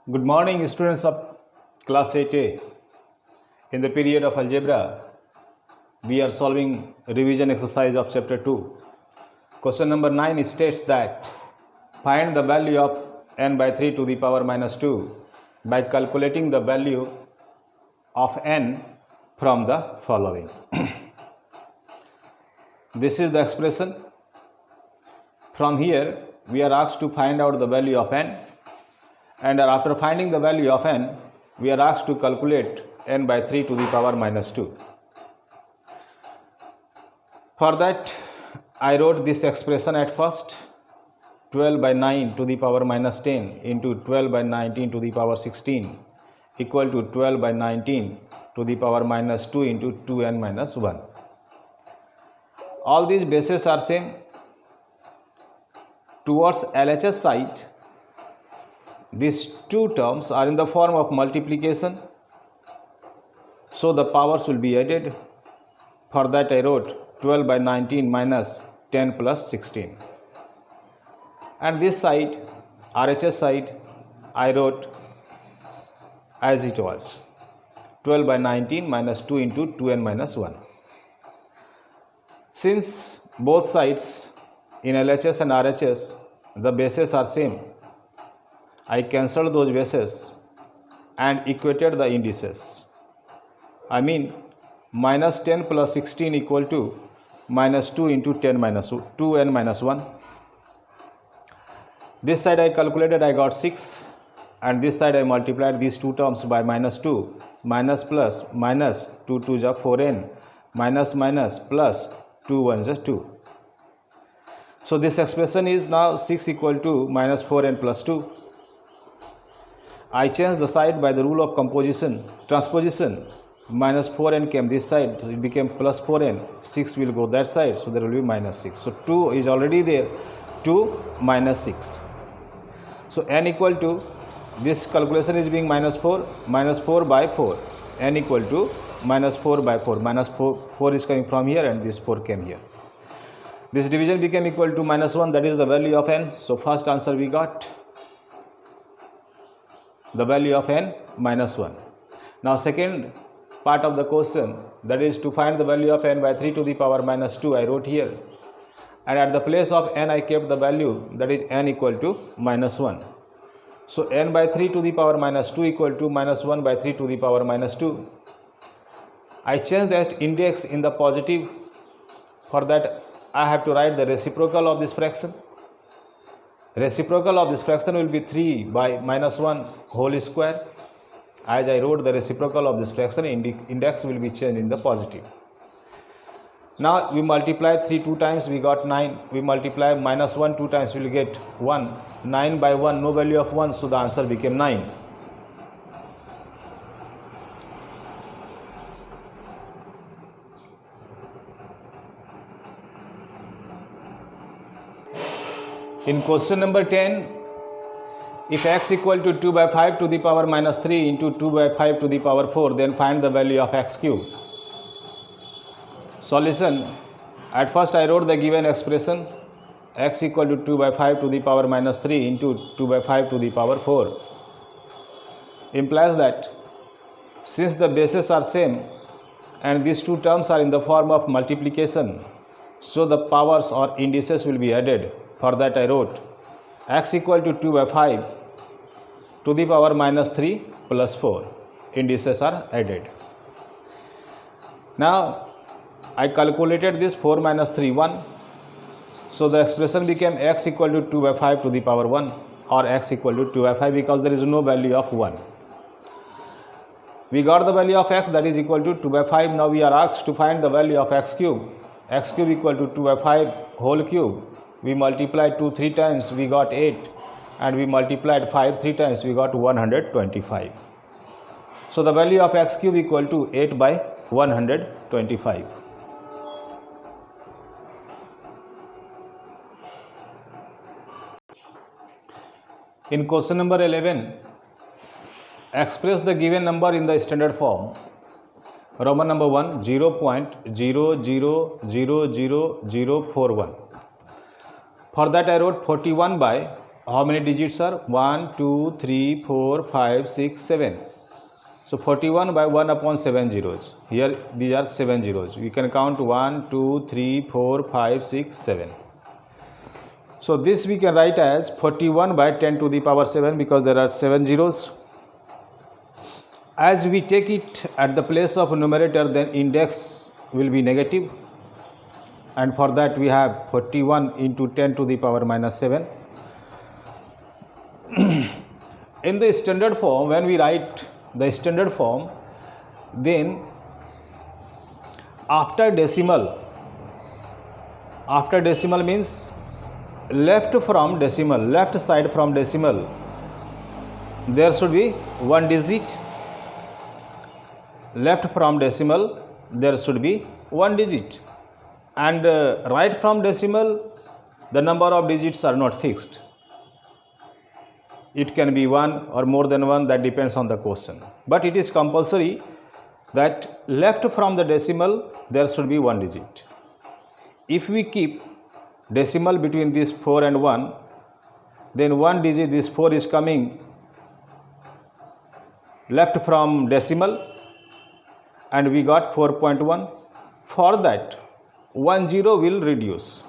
Good morning, students of class 8A. In the period of algebra, we are solving revision exercise of chapter 2. Question number 9 states that find the value of n by 3 to the power minus 2 by calculating the value of n from the following. This is the expression. From here, we are asked to find out the value of n. And after finding the value of n, we are asked to calculate n by 3 to the power minus 2. For that, I wrote this expression at first, 12 by 9 to the power minus 10 into 12 by 19 to the power 16 equal to 12 by 19 to the power minus 2 into 2n minus 1. All these bases are same. Towards LHS side, these two terms are in the form of multiplication, so the powers will be added. For that I wrote 12 by 19 minus 10 plus 16. And this side, RHS side, I wrote as it was, 12 by 19 minus 2 into 2n minus 1. Since both sides in LHS and RHS, the bases are same, I cancelled those bases and equated the indices. I mean minus 10 plus 16 equal to minus 2 into 10 minus 2n minus 1. This side I calculated, I got 6, and this side I multiplied these two terms by minus 2, minus plus minus 2 2 is 4n, minus minus plus 2 1 is 2. So this expression is now 6 equal to minus 4n plus 2. I changed the side by the rule of transposition. Minus 4n came this side, so it became plus 4n. 6 will go that side, so there will be minus 6. So 2 is already there, 2 minus 6. So n equal to, this calculation is being minus 4 by 4. N equal to minus 4 by 4. Minus 4 is coming from here, and this 4 came here. This division became equal to minus 1, that is the value of n. So first answer we got the value of n minus 1. Now second part of the question, that is to find the value of n by 3 to the power minus 2, I wrote here. And at the place of n I kept the value, that is n equal to minus 1. So n by 3 to the power minus 2 equal to minus 1 by 3 to the power minus 2. I changed the index in the positive. For that I have to write the reciprocal of this fraction. Reciprocal of this fraction will be 3 by minus 1 whole square. As I wrote the reciprocal of this fraction, index will be changed in the positive. Now we multiply 3 2 times, we got 9. We multiply minus 1 2 times, we will get 1. 9 by 1, no value of 1, so the answer became 9. In question number 10, if x equal to 2 by 5 to the power minus 3 into 2 by 5 to the power 4, then find the value of x cube. Solution. At first I wrote the given expression, x equal to 2 by 5 to the power minus 3 into 2 by 5 to the power 4. Implies that since the bases are same and these two terms are in the form of multiplication, so the powers or indices will be added. For that I wrote x equal to 2 by 5 to the power minus 3 plus 4. Indices are added. Now I calculated this 4 minus 3, 1. So the expression became x equal to 2 by 5 to the power 1, or x equal to 2 by 5, because there is no value of 1. We got the value of x, that is equal to 2 by 5. Now we are asked to find the value of x cube. X cube equal to 2 by 5 whole cube. We multiplied 2 3 times, we got 8, and we multiplied 5 3 times, we got 125. So the value of x cube equal to 8 by 125. In question number 11, express the given number in the standard form. Roman number 1, 0.000041. For that I wrote 41 by how many digits are 1, 2, 3, 4, 5, 6, 7. So 41 by 1 upon 7 zeros. Here these are 7 zeros. We can count 1, 2, 3, 4, 5, 6, 7. So this we can write as 41 by 10 to the power 7 because there are 7 zeros. As we take it at the place of numerator, then index will be negative, and for that we have 41 into 10 to the power minus 7. In the standard form, when we write the standard form, then after decimal means left side from decimal, there should be one digit. Left from decimal, there should be one digit, and right from decimal, the number of digits are not fixed. It can be one or more than one, that depends on the question, but it is compulsory that left from the decimal there should be one digit. If we keep decimal between this 4 and 1, then one digit, this 4 is coming left from decimal, and we got 4.1. For that, 1 0 will reduce.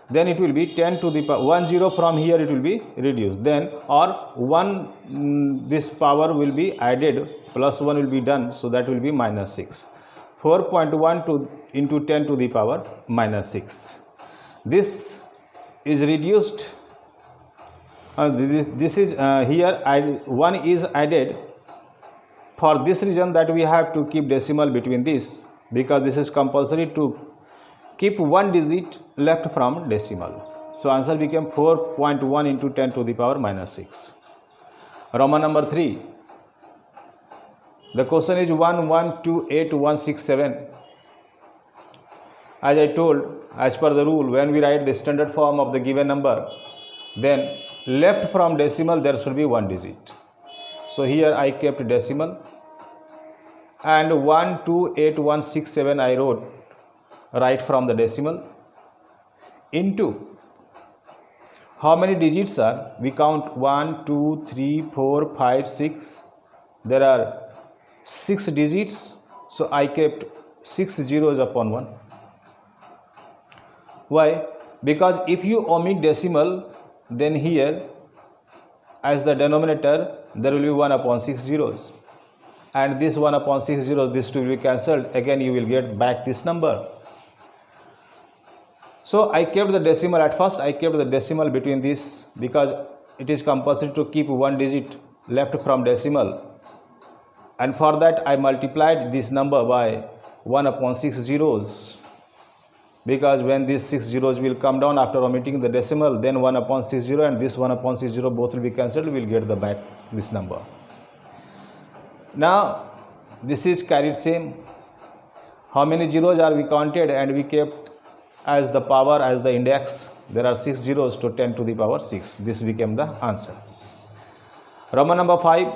Then it will be 10 to the power 1 0 from here, it will be reduced. Then or 1 this power will be added, plus 1 will be done, so that will be minus 6. 4.1 into 10 to the power minus 6. This is reduced. This is here 1 is added. For this reason that we have to keep decimal between this, because this is compulsory to keep one digit left from decimal. So answer became 4.1 into 10 to the power minus 6. Roman number 3. The question is 1, 1, 2, 8, 1, 6, 7. As I told, as per the rule, when we write the standard form of the given number, then left from decimal there should be one digit. So here I kept decimal, and 1, 2, 8, 1, 6, 7 I wrote right from the decimal, into how many digits are, we count 1, 2, 3, 4, 5, 6. There are 6 digits, so I kept 6 zeros upon 1. Why? Because if you omit decimal, then here as the denominator there will be 1 upon 6 zeros, and this 1 upon 6 zeros, this 2 will be cancelled, again you will get back this number. So I kept the decimal at first, I kept the decimal between this, because it is compulsory to keep one digit left from decimal, and for that I multiplied this number by 1 upon 6 zeros, because when these 6 zeros will come down after omitting the decimal, then 1 upon 6 zero and this 1 upon 6 zero both will be cancelled, we will get the back this number. Now this is carried same. How many zeros are we counted, and we kept as the power, as the index, there are 6 zeros to 10 to the power 6. This became the answer. Roman number 5.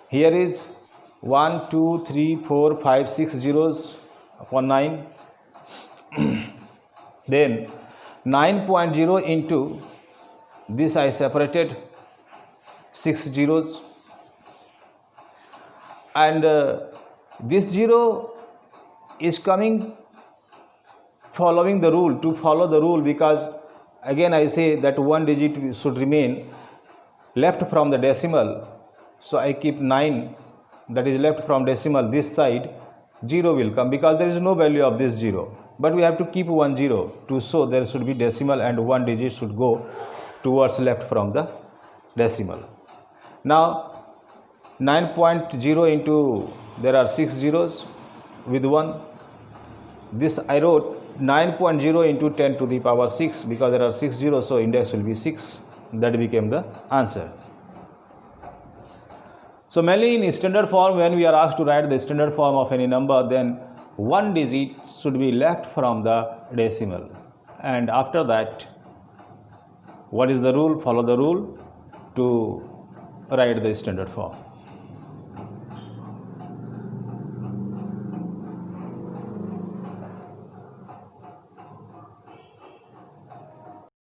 Here is 1, 2, 3, 4, 5, 6 zeros upon 9. Then 9.0 into this I separated 6 zeros, and this 0 is coming following the rule, to follow the rule, because again I say that one digit should remain left from the decimal. So I keep 9, that is left from decimal, this side 0 will come, because there is no value of this 0, but we have to keep 1 0 to show there should be decimal and one digit should go towards left from the decimal. Now 9.0 into, there are 6 zeros with 1, this I wrote 9.0 into 10 to the power 6, because there are 6 zeros, so index will be 6. That became the answer. So mainly in standard form, when we are asked to write the standard form of any number, then one digit should be left from the decimal, and after that, what is the rule? Follow the rule to write the standard form.